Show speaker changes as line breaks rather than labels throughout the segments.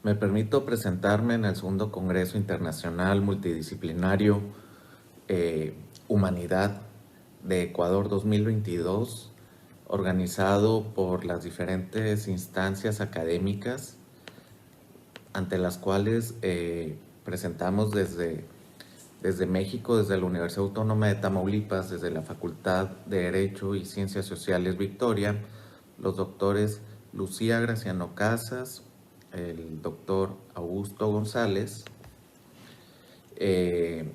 Me permito presentarme en el segundo Congreso Internacional Multidisciplinario eh, Humanidad de Ecuador 2022, organizado por las diferentes instancias académicas ante las cuales presentamos desde México, desde la Universidad Autónoma de Tamaulipas, desde la Facultad de Derecho y Ciencias Sociales Victoria, los doctores Lucía Graciano Casas, el doctor Augusto González. El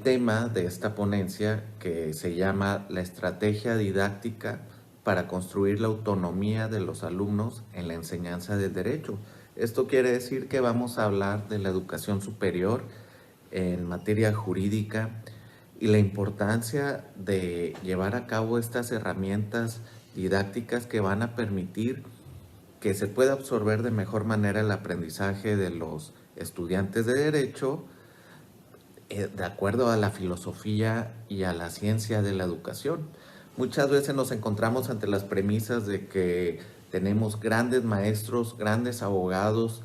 tema de esta ponencia, que se llama La estrategia didáctica para construir la autonomía de los alumnos en la enseñanza del derecho. Esto quiere decir que vamos a hablar de la educación superior en materia jurídica y la importancia de llevar a cabo estas herramientas didácticas que van a permitir que se pueda absorber de mejor manera el aprendizaje de los estudiantes de derecho de acuerdo a la filosofía y a la ciencia de la educación. Muchas veces nos encontramos ante las premisas de que tenemos grandes maestros, grandes abogados,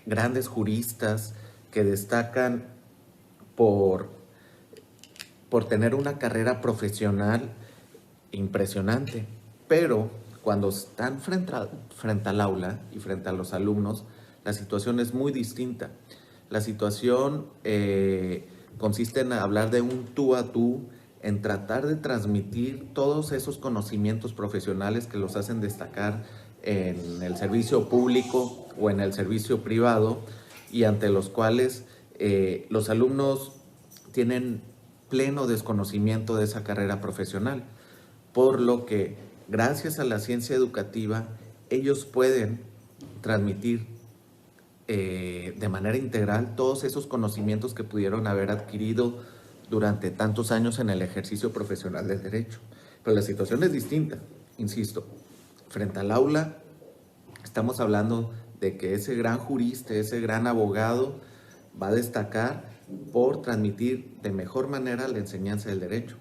grandes juristas que destacan por, por tener una carrera profesional impresionante, pero cuando están frente al aula y frente a los alumnos, la situación es muy distinta. La situación consiste en hablar de un tú a tú, en tratar de transmitir todos esos conocimientos profesionales que los hacen destacar en el servicio público o en el servicio privado y ante los cuales los alumnos tienen pleno desconocimiento de esa carrera profesional, por lo que gracias a la ciencia educativa ellos pueden transmitir de manera integral todos esos conocimientos que pudieron haber adquirido durante tantos años en el ejercicio profesional del derecho. Pero la situación es distinta, insisto. Frente al aula, estamos hablando de que ese gran jurista, ese gran abogado va a destacar por transmitir de mejor manera la enseñanza del derecho.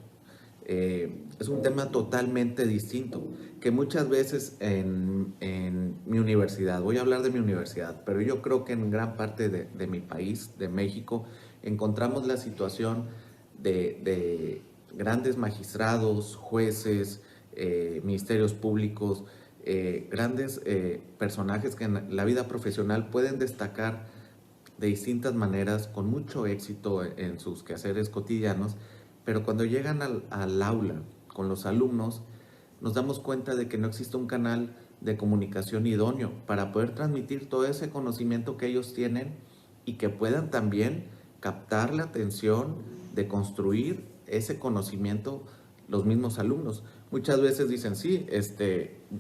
Es un tema totalmente distinto, que muchas veces en mi universidad, voy a hablar de mi universidad, pero yo creo que en gran parte de mi país, de México, encontramos la situación de grandes magistrados, jueces, ministerios públicos, grandes personajes que en la vida profesional pueden destacar de distintas maneras, con mucho éxito en sus quehaceres cotidianos, pero cuando llegan al aula con los alumnos, nos damos cuenta de que no existe un canal de comunicación idóneo para poder transmitir todo ese conocimiento que ellos tienen y que puedan también captar la atención de construir ese conocimiento los mismos alumnos. Muchas veces dicen, sí,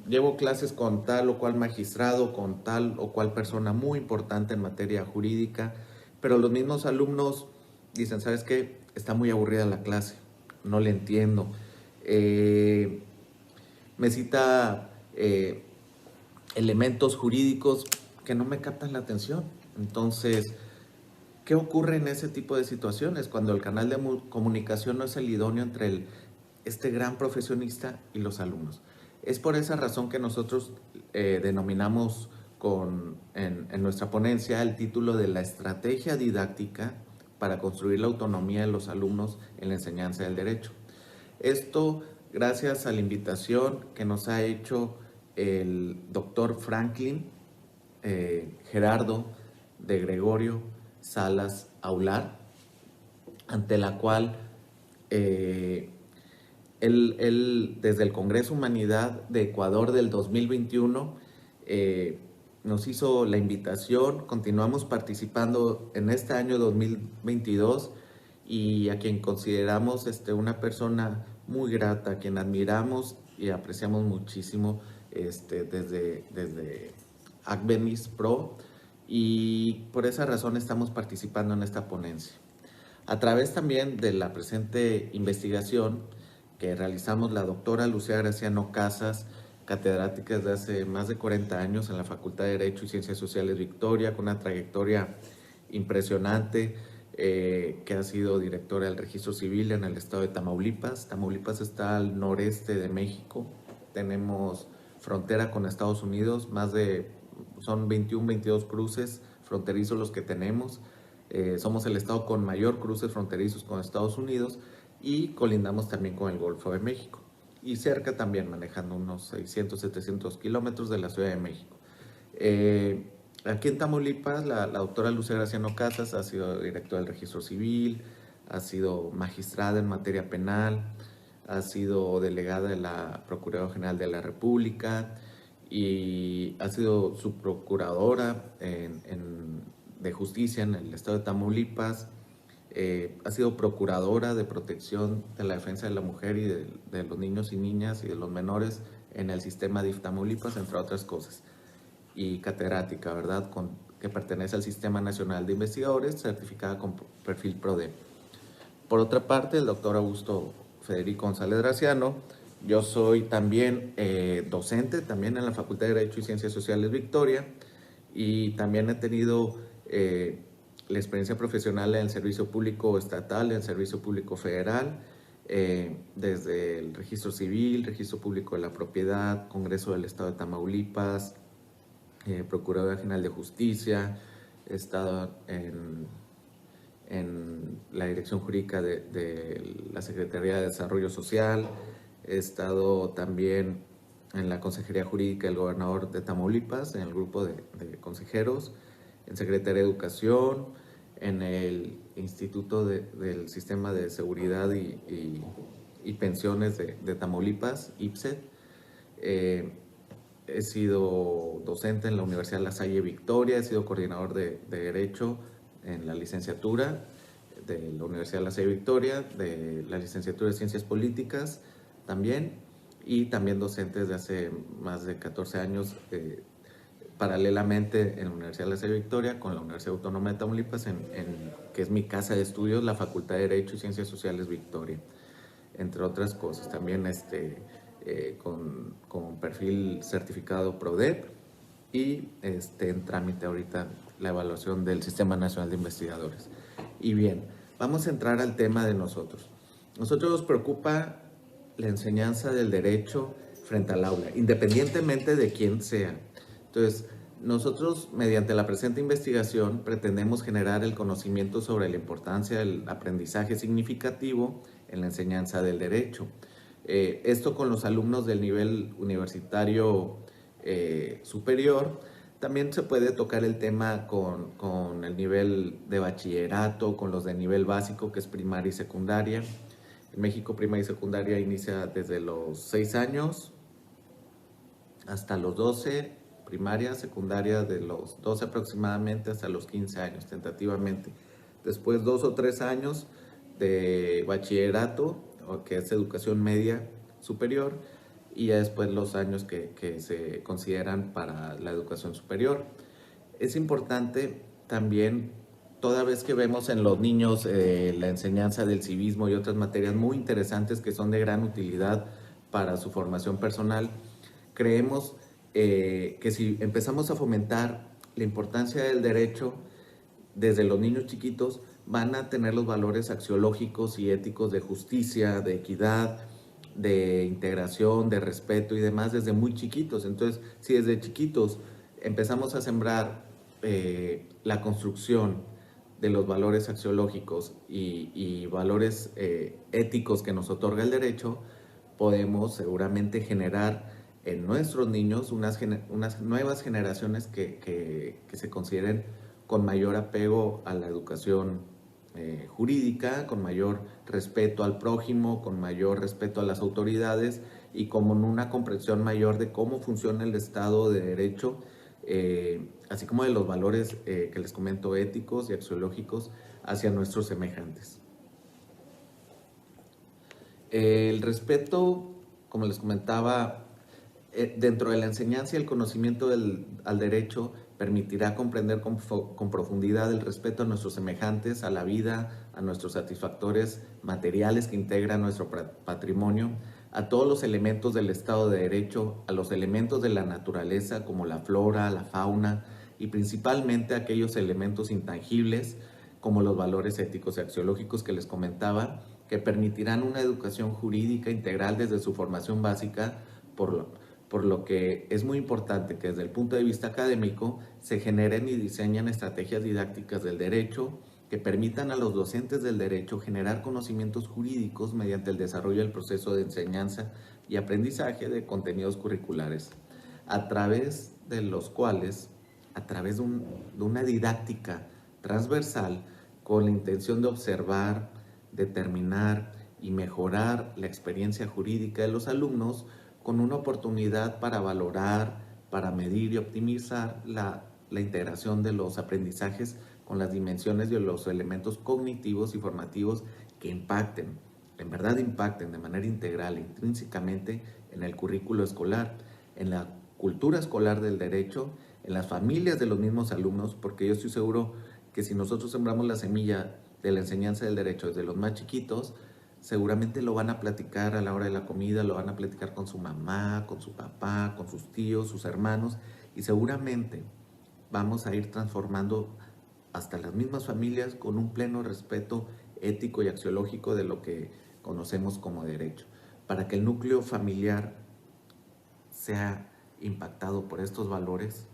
llevo clases con tal o cual magistrado, con tal o cual persona muy importante en materia jurídica, pero los mismos alumnos dicen, ¿sabes qué? Está muy aburrida la clase, no le entiendo. Me cita elementos jurídicos que no me captan la atención. Entonces, ¿qué ocurre en ese tipo de situaciones cuando el canal de comunicación no es el idóneo entre este gran profesionista y los alumnos? Es por esa razón que nosotros denominamos en nuestra ponencia el título de la estrategia didáctica para construir la autonomía de los alumnos en la enseñanza del derecho. Esto gracias a la invitación que nos ha hecho el doctor Franklin Gerardo de Gregorio Salas Aular, ante la cual él, desde el Congreso Humanidad de Ecuador del 2021 nos hizo la invitación. Continuamos participando en este año 2022 y a quien consideramos una persona muy grata, a quien admiramos y apreciamos muchísimo desde Acvenis Pro, y por esa razón estamos participando en esta ponencia. A través también de la presente investigación que realizamos la doctora Lucía Graciano Casas, catedrática desde hace más de 40 años en la Facultad de Derecho y Ciencias Sociales Victoria, con una trayectoria impresionante, que ha sido directora del Registro Civil en el estado de Tamaulipas. Tamaulipas está al noreste de México, tenemos frontera con Estados Unidos, más de son 21, 22 cruces fronterizos los que tenemos. Somos el estado con mayor cruces fronterizos con Estados Unidos y colindamos también con el Golfo de México. Y cerca también, manejando unos 600, 700 kilómetros de la Ciudad de México. Aquí en Tamaulipas, la doctora Lucía Graciano Casas ha sido directora del Registro Civil, ha sido magistrada en materia penal, ha sido delegada de la Procuraduría General de la República y ha sido subprocuradora de justicia en el estado de Tamaulipas. Ha sido procuradora de protección de la defensa de la mujer y de los niños y niñas y de los menores en el sistema DIF Tamaulipas, entre otras cosas. Y catedrática, ¿verdad? Que pertenece al Sistema Nacional de Investigadores, certificada con perfil PRODEP. Por otra parte, el doctor Augusto Federico González Graciano. Yo soy también docente, también en la Facultad de Derecho y Ciencias Sociales Victoria, y también he tenido la experiencia profesional en el servicio público estatal, en el servicio público federal, desde el registro civil, registro público de la propiedad, Congreso del Estado de Tamaulipas, Procuraduría General de Justicia, he estado en la Dirección Jurídica de la Secretaría de Desarrollo Social, he estado también en la Consejería Jurídica del Gobernador de Tamaulipas, en el grupo de consejeros, en Secretaría de Educación, en el Instituto del Sistema de Seguridad y Pensiones de Tamaulipas, IPSET. He sido docente en la Universidad La Salle Victoria, he sido coordinador de Derecho en la licenciatura de la Universidad La Salle Victoria, de la licenciatura de Ciencias Políticas también, y también docente desde hace más de 14 años paralelamente en la Universidad La Salle Victoria con la Universidad Autónoma de Tamaulipas, que es mi casa de estudios, la Facultad de Derecho y Ciencias Sociales Victoria, entre otras cosas. También con perfil certificado PRODEP y en trámite ahorita la evaluación del Sistema Nacional de Investigadores. Y bien, vamos a entrar al tema de nosotros. Nosotros nos preocupa la enseñanza del derecho frente al aula, independientemente de quién sea. Entonces, nosotros, mediante la presente investigación, pretendemos generar el conocimiento sobre la importancia del aprendizaje significativo en la enseñanza del derecho. Esto con los alumnos del nivel universitario superior. También se puede tocar el tema con el nivel de bachillerato, con los de nivel básico, que es primaria y secundaria. En México, primaria y secundaria inicia desde los 6 años hasta los 12, primaria, secundaria de los 12 aproximadamente hasta los 15 años, tentativamente. Después 2 o 3 años de bachillerato, que es educación media superior, y ya después los años que se consideran para la educación superior. Es importante también, toda vez que vemos en los niños la enseñanza del civismo y otras materias muy interesantes que son de gran utilidad para su formación personal, creemos que si empezamos a fomentar la importancia del derecho desde los niños chiquitos, van a tener los valores axiológicos y éticos de justicia, de equidad, de integración, de respeto y demás desde muy chiquitos. Entonces, si desde chiquitos empezamos a sembrar la construcción de los valores axiológicos y valores éticos que nos otorga el derecho, podemos seguramente generar en nuestros niños unas nuevas generaciones que se consideren con mayor apego a la educación jurídica, con mayor respeto al prójimo, con mayor respeto a las autoridades y con una comprensión mayor de cómo funciona el Estado de Derecho, así como de los valores que les comento éticos y axiológicos hacia nuestros semejantes. El respeto, como les comentaba, dentro de la enseñanza y el conocimiento al derecho permitirá comprender con profundidad el respeto a nuestros semejantes, a la vida, a nuestros satisfactores materiales que integran nuestro patrimonio, a todos los elementos del Estado de Derecho, a los elementos de la naturaleza como la flora, la fauna y principalmente a aquellos elementos intangibles como los valores éticos y axiológicos que les comentaba, que permitirán una educación jurídica integral desde su formación básica, por lo que es muy importante que desde el punto de vista académico se generen y diseñen estrategias didácticas del derecho que permitan a los docentes del derecho generar conocimientos jurídicos mediante el desarrollo del proceso de enseñanza y aprendizaje de contenidos curriculares, a través de los cuales, a través de una didáctica transversal con la intención de observar, determinar y mejorar la experiencia jurídica de los alumnos, con una oportunidad para valorar, para medir y optimizar la integración de los aprendizajes con las dimensiones de los elementos cognitivos y formativos que impacten, en verdad impacten de manera integral e intrínsecamente en el currículo escolar, en la cultura escolar del derecho, en las familias de los mismos alumnos, porque yo estoy seguro que si nosotros sembramos la semilla de la enseñanza del derecho desde los más chiquitos, seguramente lo van a platicar a la hora de la comida, lo van a platicar con su mamá, con su papá, con sus tíos, sus hermanos, y seguramente vamos a ir transformando hasta las mismas familias con un pleno respeto ético y axiológico de lo que conocemos como derecho, para que el núcleo familiar sea impactado por estos valores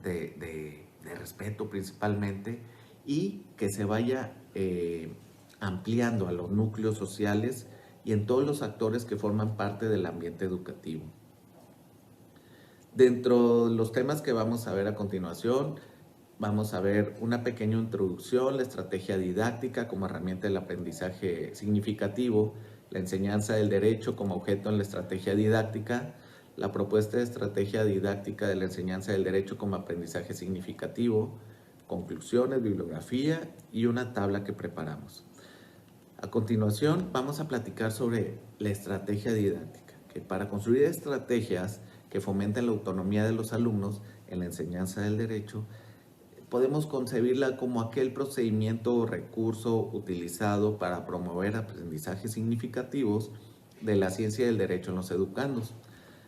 de respeto principalmente, y que se vaya ampliando a los núcleos sociales y en todos los actores que forman parte del ambiente educativo. Dentro de los temas que vamos a ver a continuación, vamos a ver una pequeña introducción, la estrategia didáctica como herramienta del aprendizaje significativo, la enseñanza del derecho como objeto en la estrategia didáctica, la propuesta de estrategia didáctica de la enseñanza del derecho como aprendizaje significativo, conclusiones, bibliografía y una tabla que preparamos. A continuación vamos a platicar sobre la estrategia didáctica, que para construir estrategias que fomenten la autonomía de los alumnos en la enseñanza del derecho, podemos concebirla como aquel procedimiento o recurso utilizado para promover aprendizajes significativos de la ciencia del derecho en los educandos.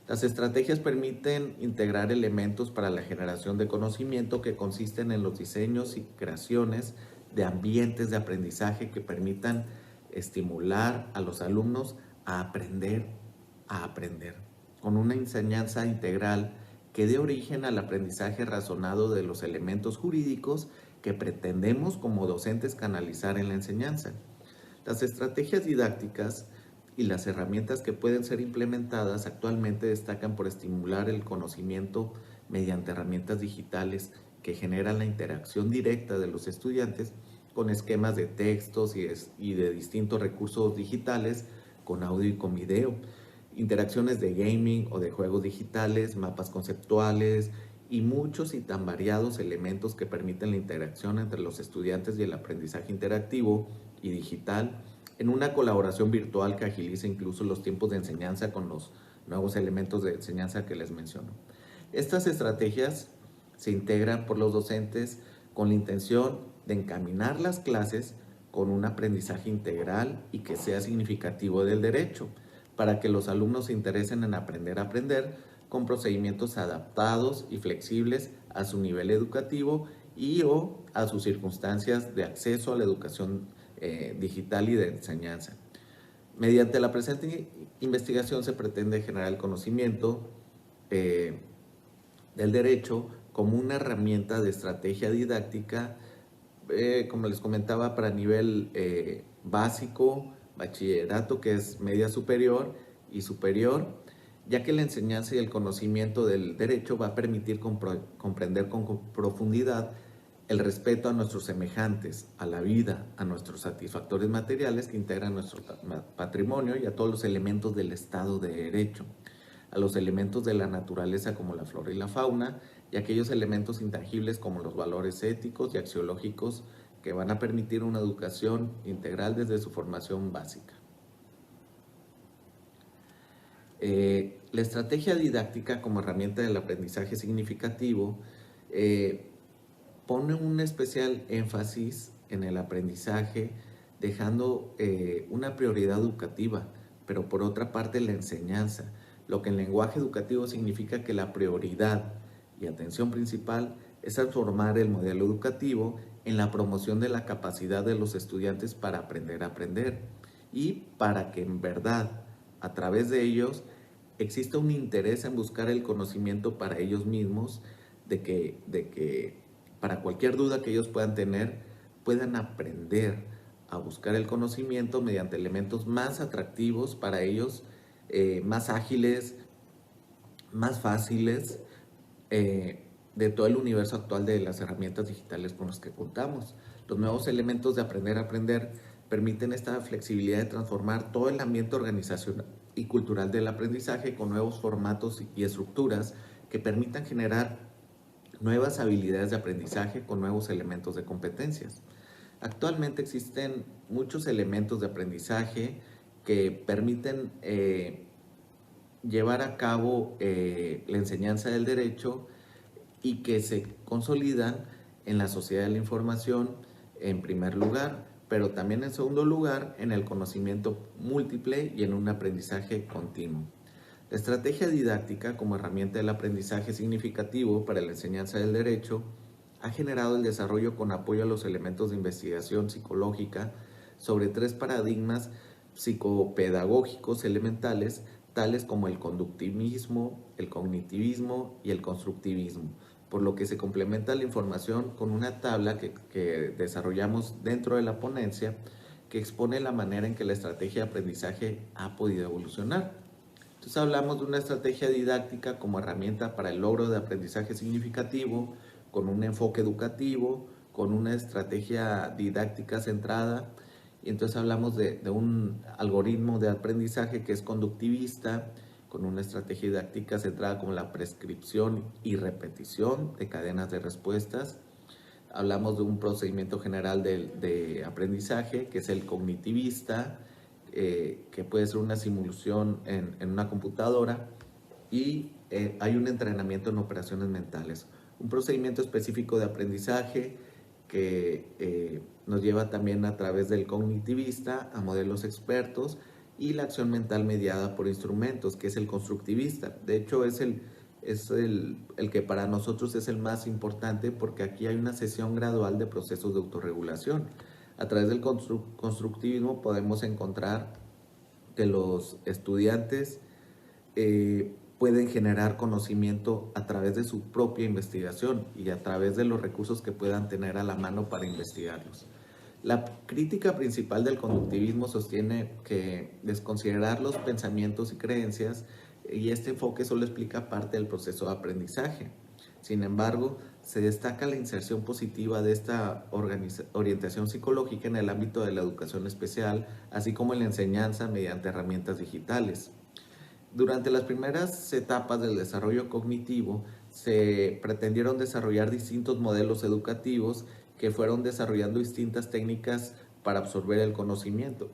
Las estrategias permiten integrar elementos para la generación de conocimiento que consisten en los diseños y creaciones de ambientes de aprendizaje que permitan estimular a los alumnos a aprender, con una enseñanza integral que dé origen al aprendizaje razonado de los elementos jurídicos que pretendemos como docentes canalizar en la enseñanza. Las estrategias didácticas y las herramientas que pueden ser implementadas actualmente destacan por estimular el conocimiento mediante herramientas digitales que generan la interacción directa de los estudiantes con esquemas de textos y de distintos recursos digitales, con audio y con video, interacciones de gaming o de juegos digitales, mapas conceptuales y muchos y tan variados elementos que permiten la interacción entre los estudiantes y el aprendizaje interactivo y digital en una colaboración virtual que agiliza incluso los tiempos de enseñanza con los nuevos elementos de enseñanza que les menciono. Estas estrategias se integran por los docentes con la intención de encaminar las clases con un aprendizaje integral y que sea significativo del derecho, para que los alumnos se interesen en aprender a aprender con procedimientos adaptados y flexibles a su nivel educativo y o a sus circunstancias de acceso a la educación digital y de enseñanza. Mediante la presente investigación se pretende generar el conocimiento del derecho como una herramienta de estrategia didáctica, como les comentaba, para nivel básico, bachillerato, que es media superior y superior, ya que la enseñanza y el conocimiento del derecho va a permitir comprender con profundidad el respeto a nuestros semejantes, a la vida, a nuestros satisfactores materiales que integran nuestro patrimonio y a todos los elementos del Estado de Derecho, a los elementos de la naturaleza como la flora y la fauna y aquellos elementos intangibles como los valores éticos y axiológicos que van a permitir una educación integral desde su formación básica. La estrategia didáctica como herramienta del aprendizaje significativo pone un especial énfasis en el aprendizaje, dejando una prioridad educativa, pero por otra parte la enseñanza, lo que en lenguaje educativo significa que la prioridad y atención principal es transformar el modelo educativo en la promoción de la capacidad de los estudiantes para aprender a aprender y para que en verdad, a través de ellos, existe un interés en buscar el conocimiento para ellos mismos, de que para cualquier duda que ellos puedan tener, puedan aprender a buscar el conocimiento mediante elementos más atractivos para ellos, más ágiles, más fáciles, de todo el universo actual de las herramientas digitales con las que contamos. Los nuevos elementos de aprender a aprender permiten esta flexibilidad de transformar todo el ambiente organizacional y cultural del aprendizaje con nuevos formatos y estructuras que permitan generar nuevas habilidades de aprendizaje con nuevos elementos de competencias. Actualmente existen muchos elementos de aprendizaje que permiten llevar a cabo la enseñanza del derecho y que se consolidan en la sociedad de la información en primer lugar, pero también en segundo lugar en el conocimiento múltiple y en un aprendizaje continuo. La estrategia didáctica como herramienta del aprendizaje significativo para la enseñanza del derecho ha generado el desarrollo con apoyo a los elementos de investigación psicológica sobre 3 paradigmas psicopedagógicos elementales, tales como el conductivismo, el cognitivismo y el constructivismo, por lo que se complementa la información con una tabla que desarrollamos dentro de la ponencia que expone la manera en que la estrategia de aprendizaje ha podido evolucionar. Entonces hablamos de una estrategia didáctica como herramienta para el logro de aprendizaje significativo, con un enfoque educativo, con una estrategia didáctica centrada. Y entonces hablamos de un algoritmo de aprendizaje que es conductivista, con una estrategia didáctica centrada como la prescripción y repetición de cadenas de respuestas. Hablamos de un procedimiento general de aprendizaje que es el cognitivista, que puede ser una simulación en una computadora, y hay un entrenamiento en operaciones mentales. Un procedimiento específico de aprendizaje que nos lleva también a través del cognitivista a modelos expertos, y la acción mental mediada por instrumentos, que es el constructivista. De hecho, es el que para nosotros es el más importante, porque aquí hay una cesión gradual de procesos de autorregulación. A través del constructivismo podemos encontrar que los estudiantes pueden generar conocimiento a través de su propia investigación y a través de los recursos que puedan tener a la mano para investigarlos. La crítica principal del conductivismo sostiene que desconsiderar los pensamientos y creencias, y este enfoque solo explica parte del proceso de aprendizaje. Sin embargo, se destaca la inserción positiva de esta orientación psicológica en el ámbito de la educación especial, así como en la enseñanza mediante herramientas digitales. Durante las primeras etapas del desarrollo cognitivo, se pretendieron desarrollar distintos modelos educativos que fueron desarrollando distintas técnicas para absorber el conocimiento,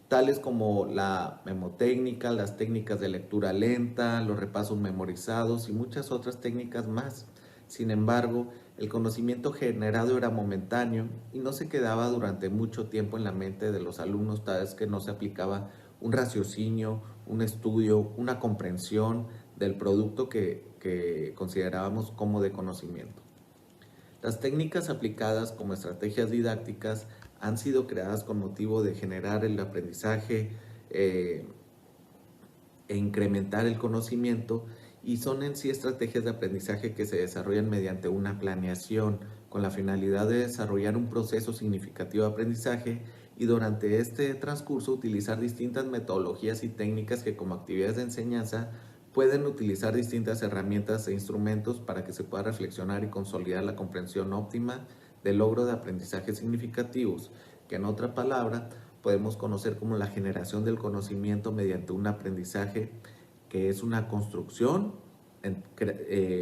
tales como la memotécnica, las técnicas de lectura lenta, los repasos memorizados y muchas otras técnicas más. Sin embargo, el conocimiento generado era momentáneo y no se quedaba durante mucho tiempo en la mente de los alumnos, tal vez que no se aplicaba un raciocinio, un estudio, una comprensión del producto que considerábamos como de conocimiento. Las técnicas aplicadas como estrategias didácticas han sido creadas con motivo de generar el aprendizaje e incrementar el conocimiento, y son en sí estrategias de aprendizaje que se desarrollan mediante una planeación con la finalidad de desarrollar un proceso significativo de aprendizaje, y durante este transcurso utilizar distintas metodologías y técnicas que como actividades de enseñanza pueden utilizar distintas herramientas e instrumentos para que se pueda reflexionar y consolidar la comprensión óptima del logro de aprendizajes significativos, que en otra palabra podemos conocer como la generación del conocimiento mediante un aprendizaje que es una construcción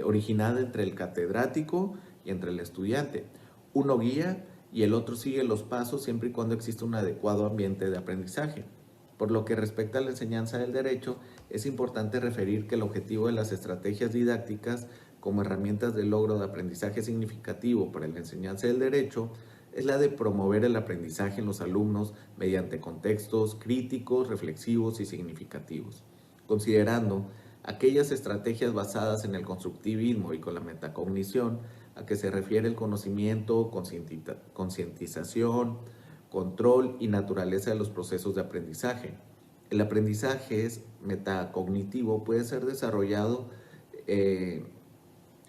originada entre el catedrático y entre el estudiante. Uno guía y el otro sigue los pasos siempre y cuando exista un adecuado ambiente de aprendizaje. Por lo que respecta a la enseñanza del derecho, es importante referir que el objetivo de las estrategias didácticas como herramientas de logro de aprendizaje significativo para la enseñanza del derecho es la de promover el aprendizaje en los alumnos mediante contextos críticos, reflexivos y significativos, considerando aquellas estrategias basadas en el constructivismo y con la metacognición, a que se refiere el conocimiento, concientización, control y naturaleza de los procesos de aprendizaje. El aprendizaje es metacognitivo puede ser desarrollado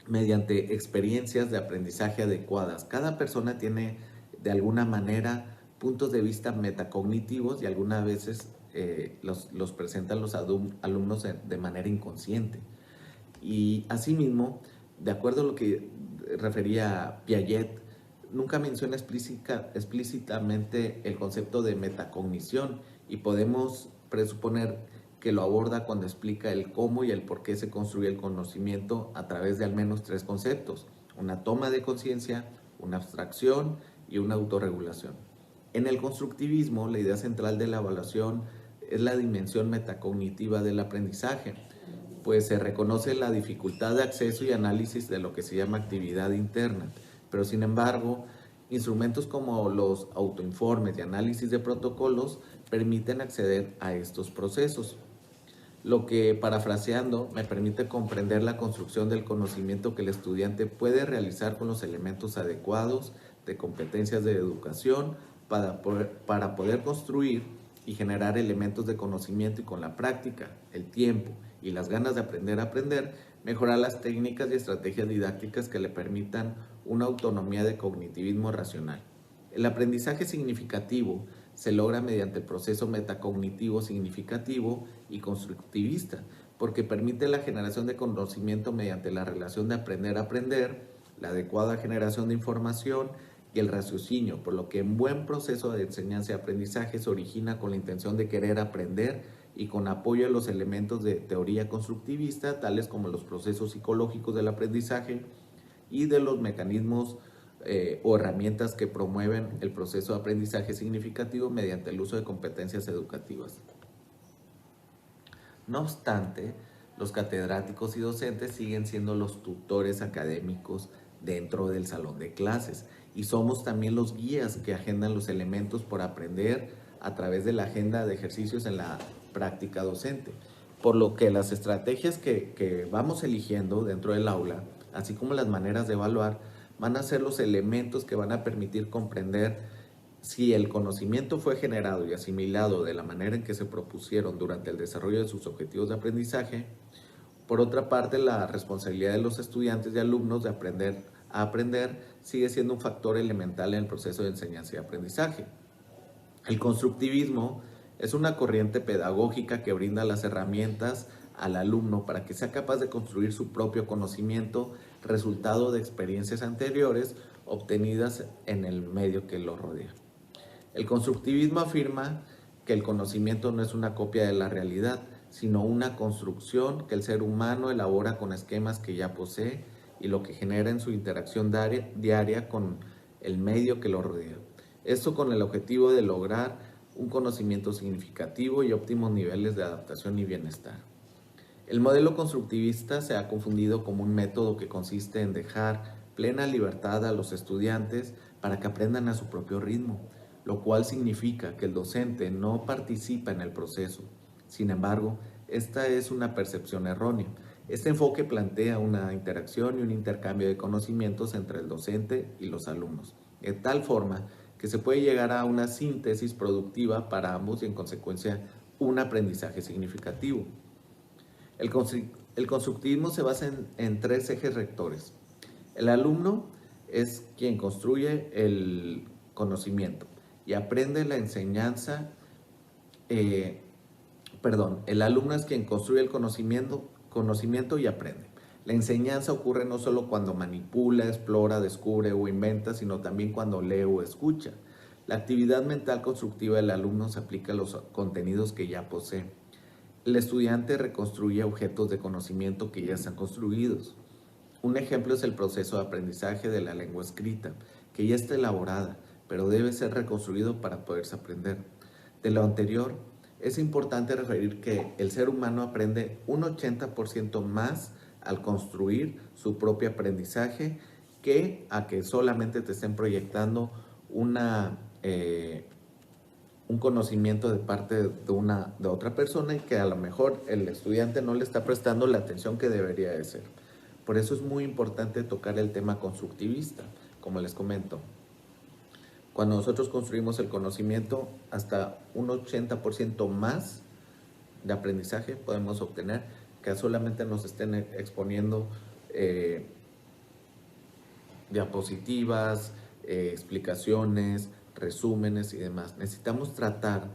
mediante experiencias de aprendizaje adecuadas. Cada persona tiene de alguna manera puntos de vista metacognitivos y algunas veces los presentan los alumnos de manera inconsciente. Y asimismo, de acuerdo a lo que refería Piaget, nunca menciona explícitamente el concepto de metacognición y podemos presuponer que lo aborda cuando explica el cómo y el por qué se construye el conocimiento a través de al menos 3 conceptos: una toma de conciencia, una abstracción y una autorregulación. En el constructivismo, la idea central de la evaluación es la dimensión metacognitiva del aprendizaje, pues se reconoce la dificultad de acceso y análisis de lo que se llama actividad interna, pero sin embargo, instrumentos como los autoinformes y análisis de protocolos permiten acceder a estos procesos, lo que, parafraseando, me permite comprender la construcción del conocimiento que el estudiante puede realizar con los elementos adecuados de competencias de educación para poder construir y generar elementos de conocimiento, y con la práctica, el tiempo y las ganas de aprender a aprender, mejorar las técnicas y estrategias didácticas que le permitan una autonomía de cognitivismo racional. El aprendizaje significativo se logra mediante el proceso metacognitivo significativo y constructivista, porque permite la generación de conocimiento mediante la relación de aprender a aprender, la adecuada generación de información y el raciocinio, por lo que un buen proceso de enseñanza y aprendizaje se origina con la intención de querer aprender y con apoyo a los elementos de teoría constructivista, tales como los procesos psicológicos del aprendizaje y de los mecanismos o herramientas que promueven el proceso de aprendizaje significativo mediante el uso de competencias educativas. No obstante, los catedráticos y docentes siguen siendo los tutores académicos dentro del salón de clases, y somos también los guías que agendan los elementos por aprender a través de la agenda de ejercicios en la práctica docente, por lo que las estrategias que vamos eligiendo dentro del aula, así como las maneras de evaluar, van a ser los elementos que van a permitir comprender si el conocimiento fue generado y asimilado de la manera en que se propusieron durante el desarrollo de sus objetivos de aprendizaje. Por otra parte, la responsabilidad de los estudiantes y alumnos de aprender a aprender sigue siendo un factor elemental en el proceso de enseñanza y aprendizaje. El constructivismo es una corriente pedagógica que brinda las herramientas al alumno para que sea capaz de construir su propio conocimiento, resultado de experiencias anteriores obtenidas en el medio que lo rodea. El constructivismo afirma que el conocimiento no es una copia de la realidad, sino una construcción que el ser humano elabora con esquemas que ya posee y lo que genera en su interacción diaria con el medio que lo rodea. Esto con el objetivo de lograr un conocimiento significativo y óptimos niveles de adaptación y bienestar. El modelo constructivista se ha confundido como un método que consiste en dejar plena libertad a los estudiantes para que aprendan a su propio ritmo, lo cual significa que el docente no participa en el proceso. Sin embargo, esta es una percepción errónea. Este enfoque plantea una interacción y un intercambio de conocimientos entre el docente y los alumnos, de tal forma que se puede llegar a una síntesis productiva para ambos y, en consecuencia, un aprendizaje significativo. El constructivismo se basa en 3 ejes rectores. El alumno es quien construye el conocimiento y aprende la enseñanza. El alumno es quien construye el conocimiento y aprende. La enseñanza ocurre no solo cuando manipula, explora, descubre o inventa, sino también cuando lee o escucha. La actividad mental constructiva del alumno se aplica a los contenidos que ya posee. El estudiante reconstruye objetos de conocimiento que ya están construidos. Un ejemplo es el proceso de aprendizaje de la lengua escrita, que ya está elaborada, pero debe ser reconstruido para poderse aprender. De lo anterior, es importante referir que el ser humano aprende un 80% más al construir su propio aprendizaje que a que solamente te estén proyectando un conocimiento de parte de otra persona y que a lo mejor el estudiante no le está prestando la atención que debería de ser. Por eso es muy importante tocar el tema constructivista, como les comento. Cuando nosotros construimos el conocimiento, hasta un 80% más de aprendizaje podemos obtener que solamente nos estén exponiendo diapositivas, explicaciones, resúmenes y demás. Necesitamos tratar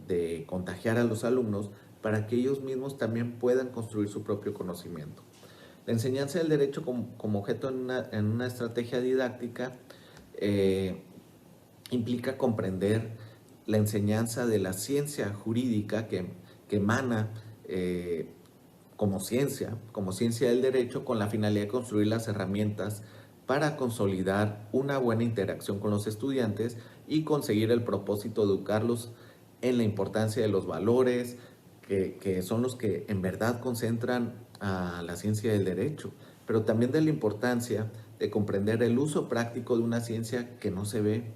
de contagiar a los alumnos para que ellos mismos también puedan construir su propio conocimiento. La enseñanza del derecho como objeto en una estrategia didáctica implica comprender la enseñanza de la ciencia jurídica que emana como ciencia del derecho, con la finalidad de construir las herramientas para consolidar una buena interacción con los estudiantes y conseguir el propósito de educarlos en la importancia de los valores que son los que en verdad concentran a la ciencia del derecho, pero también de la importancia de comprender el uso práctico de una ciencia que no se ve,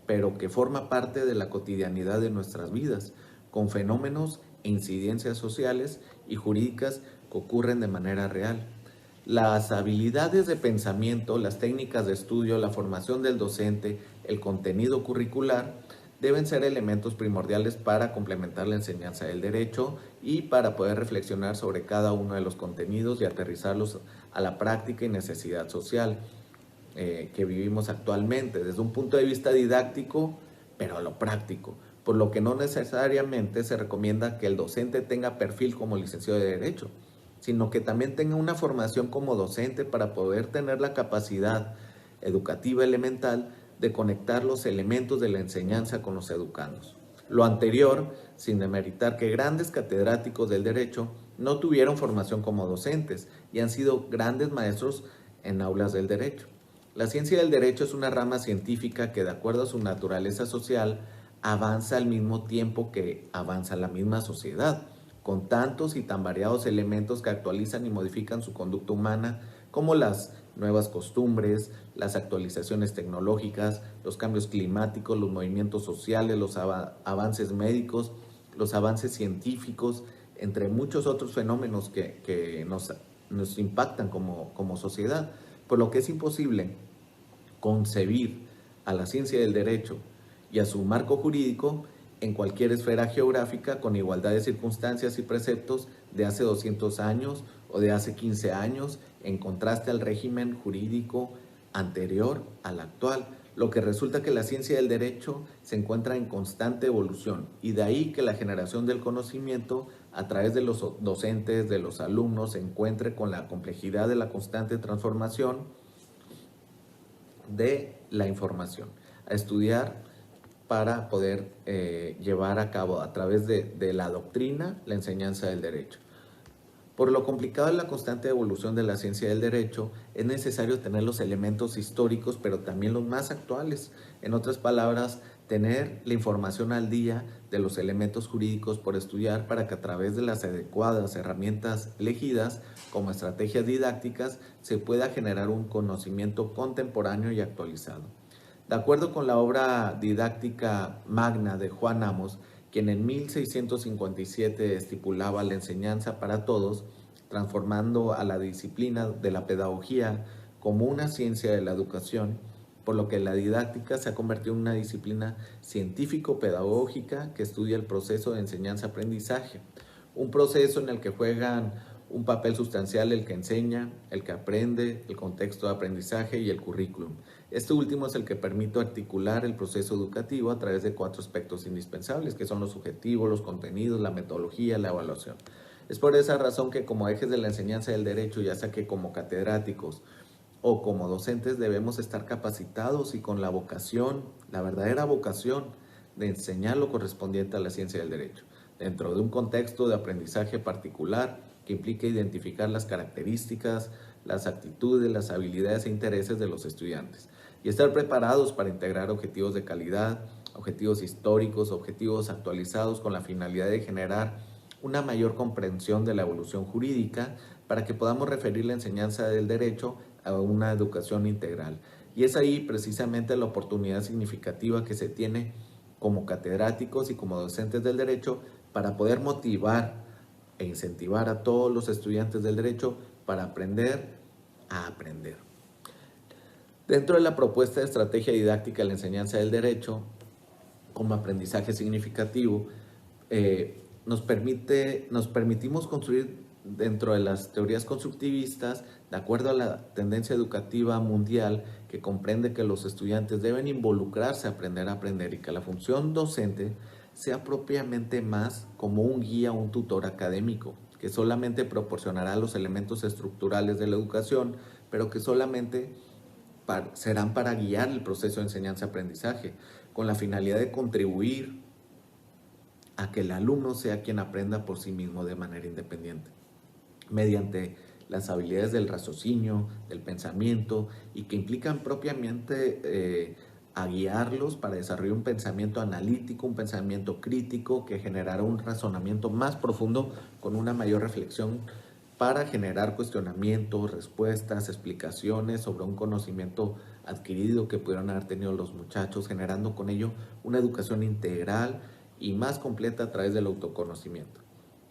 pero que forma parte de la cotidianidad de nuestras vidas, con fenómenos e incidencias sociales y jurídicas que ocurren de manera real. Las habilidades de pensamiento, las técnicas de estudio, la formación del docente, el contenido curricular deben ser elementos primordiales para complementar la enseñanza del derecho y para poder reflexionar sobre cada uno de los contenidos y aterrizarlos a la práctica y necesidad social que vivimos actualmente, desde un punto de vista didáctico, pero a lo práctico, por lo que no necesariamente se recomienda que el docente tenga perfil como licenciado de Derecho, sino que también tenga una formación como docente para poder tener la capacidad educativa elemental de conectar los elementos de la enseñanza con los educandos. Lo anterior, sin demeritar que grandes catedráticos del derecho no tuvieron formación como docentes y han sido grandes maestros en aulas del derecho. La ciencia del derecho es una rama científica que, de acuerdo a su naturaleza social, avanza al mismo tiempo que avanza la misma sociedad, con tantos y tan variados elementos que actualizan y modifican su conducta humana, como las nuevas costumbres, las actualizaciones tecnológicas, los cambios climáticos, los movimientos sociales, los avances médicos, los avances científicos, entre muchos otros fenómenos que nos impactan como sociedad, por lo que es imposible concebir a la ciencia del derecho y a su marco jurídico en cualquier esfera geográfica con igualdad de circunstancias y preceptos de hace 200 años o de hace 15 años, en contraste al régimen jurídico anterior al actual, lo que resulta que la ciencia del derecho se encuentra en constante evolución, y de ahí que la generación del conocimiento a través de los docentes, de los alumnos, se encuentre con la complejidad de la constante transformación de la información, a estudiar para poder llevar a cabo a través de la doctrina la enseñanza del derecho. Por lo complicado de la constante evolución de la ciencia del derecho, es necesario tener los elementos históricos, pero también los más actuales. En otras palabras, tener la información al día de los elementos jurídicos por estudiar para que a través de las adecuadas herramientas elegidas como estrategias didácticas se pueda generar un conocimiento contemporáneo y actualizado. De acuerdo con la obra didáctica magna de Juan Amos, quien en 1657 estipulaba la enseñanza para todos, transformando a la disciplina de la pedagogía como una ciencia de la educación, por lo que la didáctica se ha convertido en una disciplina científico-pedagógica que estudia el proceso de enseñanza-aprendizaje, un proceso en el que juegan un papel sustancial el que enseña, el que aprende, el contexto de aprendizaje y el currículum. Este último es el que permite articular el proceso educativo a través de 4 aspectos indispensables, que son los objetivos, los contenidos, la metodología, la evaluación. Es por esa razón que como ejes de la enseñanza del derecho, ya sea que como catedráticos o como docentes, debemos estar capacitados y con la vocación, la verdadera vocación de enseñar lo correspondiente a la ciencia del derecho, dentro de un contexto de aprendizaje particular que implica identificar las características, las actitudes, las habilidades e intereses de los estudiantes y estar preparados para integrar objetivos de calidad, objetivos históricos, objetivos actualizados con la finalidad de generar una mayor comprensión de la evolución jurídica para que podamos referir la enseñanza del derecho a una educación integral. Y es ahí precisamente la oportunidad significativa que se tiene como catedráticos y como docentes del derecho para poder motivar e incentivar a todos los estudiantes del derecho para aprender a aprender. Dentro de la propuesta de estrategia didáctica de la enseñanza del derecho, como aprendizaje significativo, nos permitimos construir dentro de las teorías constructivistas, de acuerdo a la tendencia educativa mundial que comprende que los estudiantes deben involucrarse a aprender y que la función docente sea propiamente más como un guía o un tutor académico, que solamente proporcionará los elementos estructurales de la educación, pero que solamente serán para guiar el proceso de enseñanza-aprendizaje, con la finalidad de contribuir a que el alumno sea quien aprenda por sí mismo de manera independiente, mediante las habilidades del raciocinio, del pensamiento, y que implican propiamente a guiarlos para desarrollar un pensamiento analítico, un pensamiento crítico que generará un razonamiento más profundo con una mayor reflexión para generar cuestionamientos, respuestas, explicaciones sobre un conocimiento adquirido que pudieron haber tenido los muchachos, generando con ello una educación integral y más completa a través del autoconocimiento.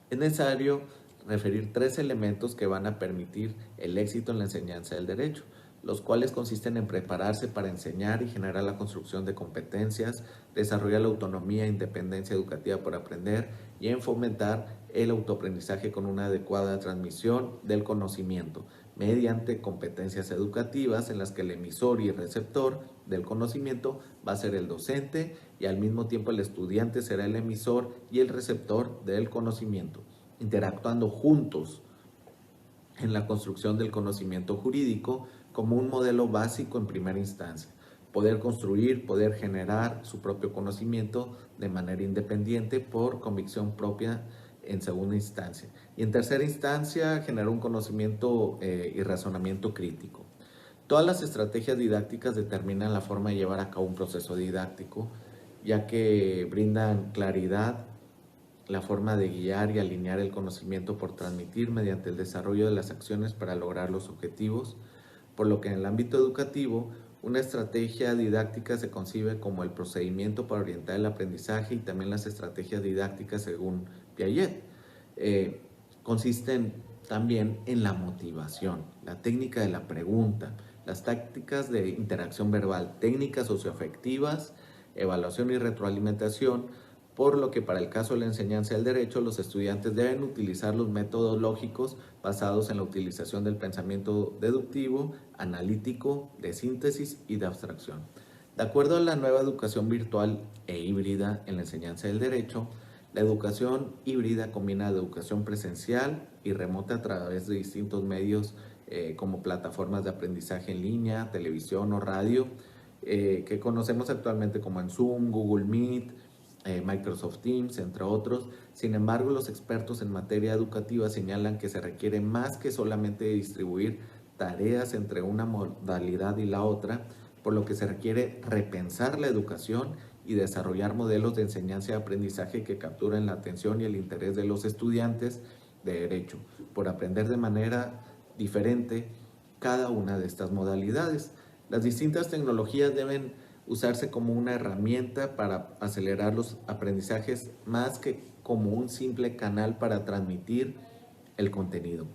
Es necesario referir 3 elementos que van a permitir el éxito en la enseñanza del derecho, los cuales consisten en prepararse para enseñar y generar la construcción de competencias, desarrollar la autonomía e independencia educativa por aprender y en fomentar el autoaprendizaje con una adecuada transmisión del conocimiento mediante competencias educativas en las que el emisor y el receptor del conocimiento va a ser el docente y al mismo tiempo el estudiante será el emisor y el receptor del conocimiento, interactuando juntos en la construcción del conocimiento jurídico como un modelo básico en primera instancia. Poder construir, poder generar su propio conocimiento de manera independiente por convicción propia en segunda instancia. Y en tercera instancia, generar un conocimiento y razonamiento crítico. Todas las estrategias didácticas determinan la forma de llevar a cabo un proceso didáctico, ya que brindan claridad, la forma de guiar y alinear el conocimiento por transmitir mediante el desarrollo de las acciones para lograr los objetivos, por lo que en el ámbito educativo, una estrategia didáctica se concibe como el procedimiento para orientar el aprendizaje y también las estrategias didácticas según Piaget. Consisten también en la motivación, la técnica de la pregunta, las tácticas de interacción verbal, técnicas socioafectivas, evaluación y retroalimentación, por lo que para el caso de la enseñanza del derecho, los estudiantes deben utilizar los métodos lógicos basados en la utilización del pensamiento deductivo, analítico, de síntesis y de abstracción. De acuerdo a la nueva educación virtual e híbrida en la enseñanza del derecho, la educación híbrida combina la educación presencial y remota a través de distintos medios como plataformas de aprendizaje en línea, televisión o radio, que conocemos actualmente como en Zoom, Google Meet, Microsoft Teams, entre otros. Sin embargo, los expertos en materia educativa señalan que se requiere más que solamente distribuir tareas entre una modalidad y la otra, por lo que se requiere repensar la educación y desarrollar modelos de enseñanza y aprendizaje que capturen la atención y el interés de los estudiantes de derecho, por aprender de manera diferente cada una de estas modalidades. Las distintas tecnologías deben usarse como una herramienta para acelerar los aprendizajes más que como un simple canal para transmitir el contenido.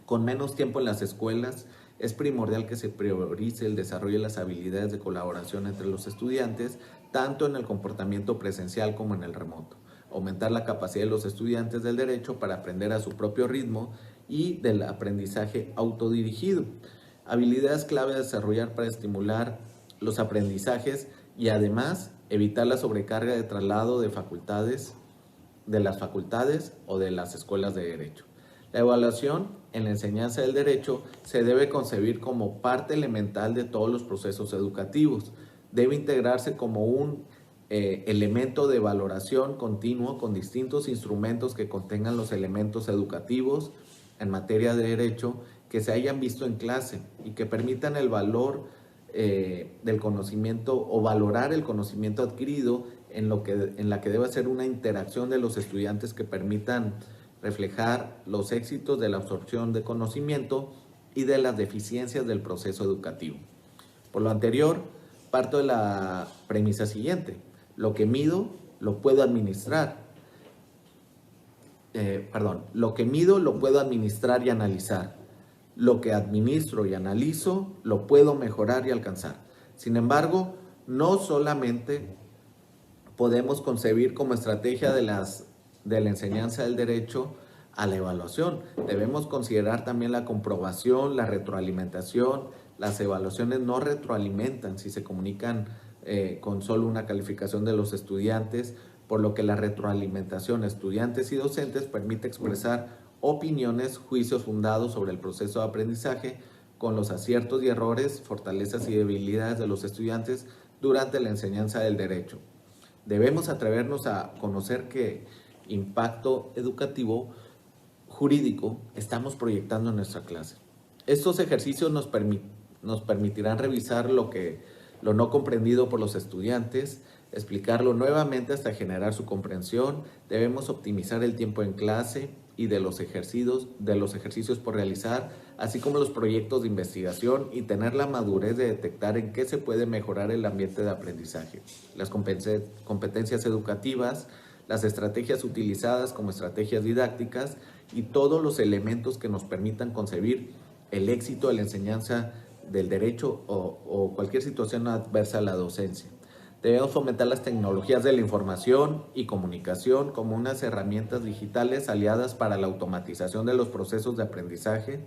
Con menos tiempo en las escuelas, es primordial que se priorice el desarrollo de las habilidades de colaboración entre los estudiantes, tanto en el comportamiento presencial como en el remoto. Aumentar la capacidad de los estudiantes del derecho para aprender a su propio ritmo y del aprendizaje autodirigido. Habilidades clave a desarrollar para estimular los aprendizajes y además evitar la sobrecarga de traslado de facultades, de las facultades o de las escuelas de derecho. La evaluación en la enseñanza del derecho se debe concebir como parte elemental de todos los procesos educativos. Debe integrarse como un elemento de valoración continuo con distintos instrumentos que contengan los elementos educativos en materia de derecho que se hayan visto en clase y que permitan el valor del conocimiento o valorar el conocimiento adquirido en la que debe ser una interacción de los estudiantes que permitan reflejar los éxitos de la absorción de conocimiento y de las deficiencias del proceso educativo. Por lo anterior, parto de la premisa siguiente: lo que mido lo puedo administrar. Lo que mido lo puedo administrar y analizar. Lo que administro y analizo lo puedo mejorar y alcanzar. Sin embargo, no solamente podemos concebir como estrategia de de la enseñanza del derecho a la evaluación. Debemos considerar también la comprobación, la retroalimentación. Las evaluaciones no retroalimentan si se comunican con solo una calificación de los estudiantes, por lo que la retroalimentación a estudiantes y docentes permite expresar opiniones, juicios fundados sobre el proceso de aprendizaje con los aciertos y errores, fortalezas y debilidades de los estudiantes durante la enseñanza del derecho. Debemos atrevernos a conocer qué impacto educativo jurídico estamos proyectando en nuestra clase. Estos ejercicios nos permitirán revisar lo no comprendido por los estudiantes, explicarlo nuevamente hasta generar su comprensión. Debemos optimizar el tiempo en clase y de los ejercicios por realizar, así como los proyectos de investigación, y tener la madurez de detectar en qué se puede mejorar el ambiente de aprendizaje. Las competencias educativas, las estrategias utilizadas como estrategias didácticas y todos los elementos que nos permitan concebir el éxito de la enseñanza del derecho o cualquier situación adversa a la docencia. Debemos fomentar las tecnologías de la información y comunicación como unas herramientas digitales aliadas para la automatización de los procesos de aprendizaje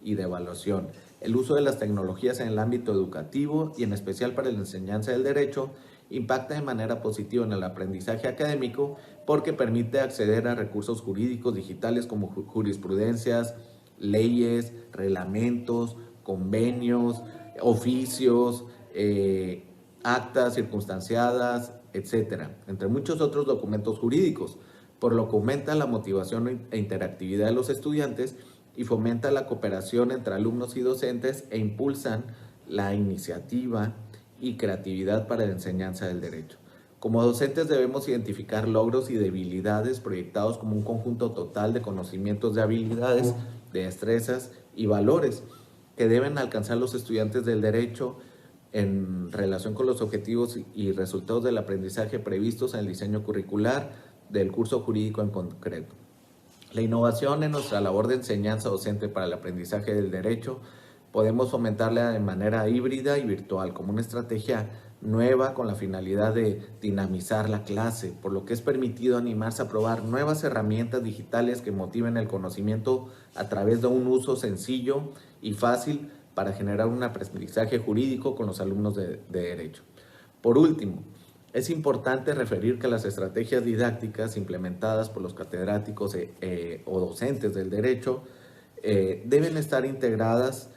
y de evaluación. El uso de las tecnologías en el ámbito educativo y en especial para la enseñanza del derecho impacta de manera positiva en el aprendizaje académico porque permite acceder a recursos jurídicos digitales como jurisprudencias, leyes, reglamentos, convenios, oficios, actas circunstanciadas, etcétera, entre muchos otros documentos jurídicos, por lo que aumenta la motivación e interactividad de los estudiantes y fomenta la cooperación entre alumnos y docentes e impulsan la iniciativa y creatividad para la enseñanza del derecho. Como docentes debemos identificar logros y debilidades proyectados como un conjunto total de conocimientos, de habilidades, de destrezas y valores que deben alcanzar los estudiantes del derecho en relación con los objetivos y resultados del aprendizaje previstos en el diseño curricular del curso jurídico en concreto. La innovación en nuestra labor de enseñanza docente para el aprendizaje del derecho podemos fomentarla de manera híbrida y virtual como una estrategia nueva con la finalidad de dinamizar la clase, por lo que es permitido animarse a probar nuevas herramientas digitales que motiven el conocimiento a través de un uso sencillo y fácil para generar un aprendizaje jurídico con los alumnos de derecho. Por último, es importante referir que las estrategias didácticas implementadas por los catedráticos o docentes del derecho deben estar integradas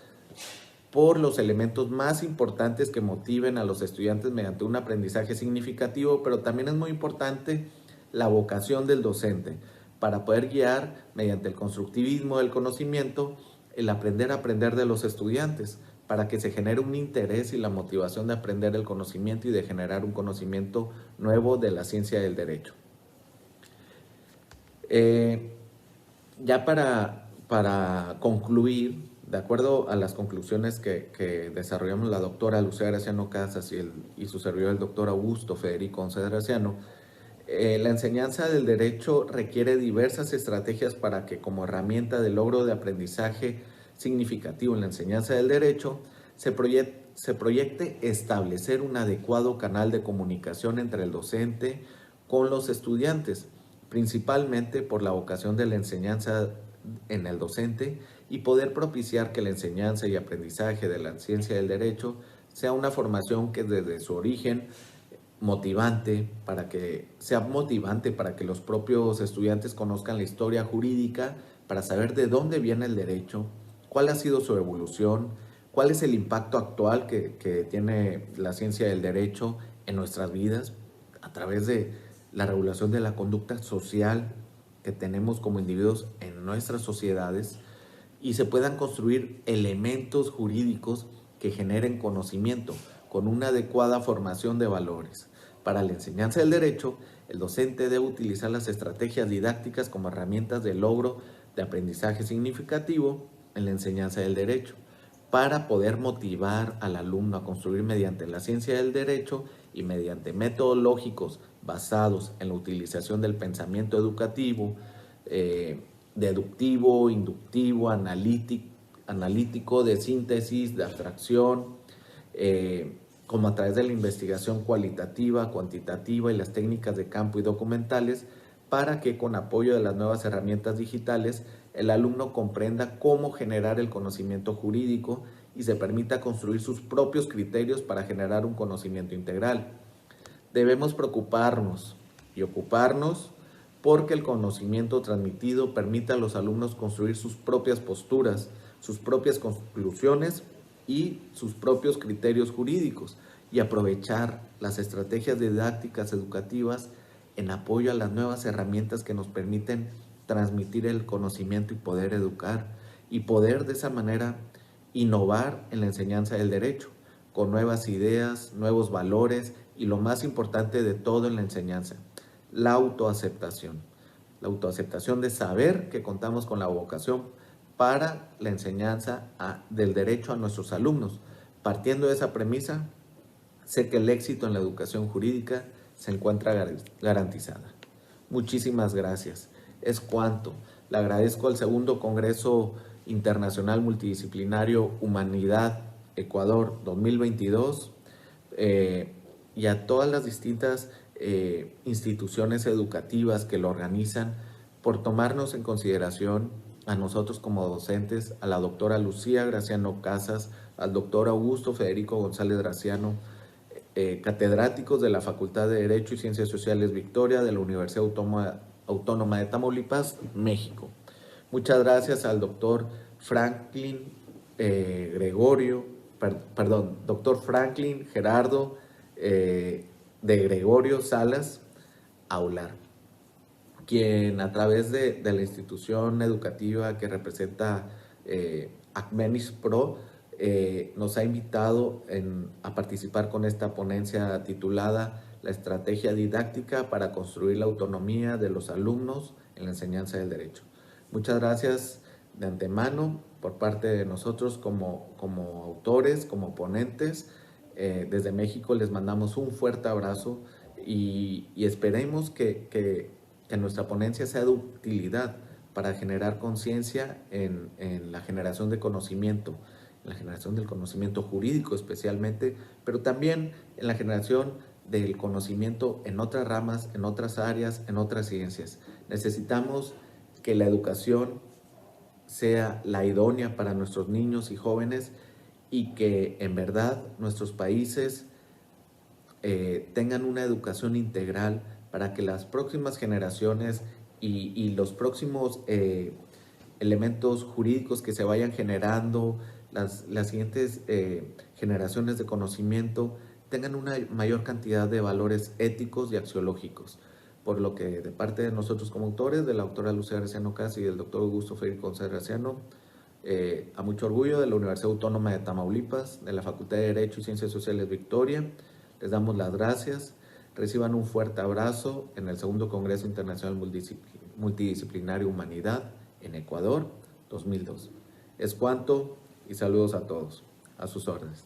por los elementos más importantes que motiven a los estudiantes mediante un aprendizaje significativo, pero también es muy importante la vocación del docente para poder guiar mediante el constructivismo del conocimiento el aprender a aprender de los estudiantes, para que se genere un interés y la motivación de aprender el conocimiento y de generar un conocimiento nuevo de la ciencia del derecho. Ya para concluir, de acuerdo a las conclusiones que desarrollamos la doctora Lucía Graciano Casas y su servidor el doctor Augusto Federico Once Graciano, la enseñanza del derecho requiere diversas estrategias para que como herramienta de logro de aprendizaje significativo en la enseñanza del derecho se proyecte establecer un adecuado canal de comunicación entre el docente con los estudiantes, principalmente por la vocación de la enseñanza en el docente y poder propiciar que la enseñanza y aprendizaje de la ciencia del derecho sea una formación que desde su origen sea motivante para que los propios estudiantes conozcan la historia jurídica, para saber de dónde viene el derecho, cuál ha sido su evolución, cuál es el impacto actual que tiene la ciencia del derecho en nuestras vidas a través de la regulación de la conducta social que tenemos como individuos en nuestras sociedades, y se puedan construir elementos jurídicos que generen conocimiento con una adecuada formación de valores. Para la enseñanza del derecho, el docente debe utilizar las estrategias didácticas como herramientas de logro de aprendizaje significativo en la enseñanza del derecho, para poder motivar al alumno a construir mediante la ciencia del derecho y mediante métodos lógicos basados en la utilización del pensamiento educativo, deductivo, inductivo, analítico, de síntesis, de abstracción, como a través de la investigación cualitativa, cuantitativa y las técnicas de campo y documentales, para que con apoyo de las nuevas herramientas digitales el alumno comprenda cómo generar el conocimiento jurídico y se permita construir sus propios criterios para generar un conocimiento integral. Debemos preocuparnos y ocuparnos porque el conocimiento transmitido permite a los alumnos construir sus propias posturas, sus propias conclusiones y sus propios criterios jurídicos y aprovechar las estrategias didácticas educativas en apoyo a las nuevas herramientas que nos permiten transmitir el conocimiento y poder educar y poder de esa manera innovar en la enseñanza del derecho con nuevas ideas, nuevos valores y lo más importante de todo en la enseñanza, la autoaceptación. La autoaceptación de saber que contamos con la vocación para la enseñanza del derecho a nuestros alumnos. Partiendo de esa premisa, sé que el éxito en la educación jurídica se encuentra garantizada. Muchísimas gracias. Es cuanto. Le agradezco al segundo Congreso Internacional Multidisciplinario Humanidad Ecuador 2022 y a todas las distintas instituciones educativas que lo organizan por tomarnos en consideración a nosotros como docentes, a la doctora Lucía Graciano Casas, al doctor Augusto Federico González Graciano, catedráticos de la Facultad de Derecho y Ciencias Sociales Victoria de la Universidad Autónoma de Tamaulipas, México. Muchas gracias al doctor Franklin doctor Franklin Gerardo de Gregorio Salas Aular, quien a través de la institución educativa que representa Acmenis Pro nos ha invitado a participar con esta ponencia titulada La estrategia didáctica para construir la autonomía de los alumnos en la enseñanza del derecho. Muchas gracias de antemano por parte de nosotros como autores, como ponentes. Desde México les mandamos un fuerte abrazo y esperemos que nuestra ponencia sea de utilidad para generar conciencia en la generación de conocimiento, en la generación del conocimiento jurídico especialmente, pero también en la generación del conocimiento en otras ramas, en otras áreas, en otras ciencias. Necesitamos que la educación sea la idónea para nuestros niños y jóvenes y que en verdad nuestros países tengan una educación integral para que las próximas generaciones y los próximos elementos jurídicos que se vayan generando, las siguientes generaciones de conocimiento tengan una mayor cantidad de valores éticos y axiológicos. Por lo que de parte de nosotros como autores, de la doctora Lucía Graciano Casas y del doctor Augusto Federico González Graciano, a mucho orgullo de la Universidad Autónoma de Tamaulipas, de la Facultad de Derecho y Ciencias Sociales Victoria, les damos las gracias. Reciban un fuerte abrazo en el segundo Congreso Internacional Multidisciplinario Humanidad en Ecuador 2002. Es cuanto y saludos a todos. A sus órdenes.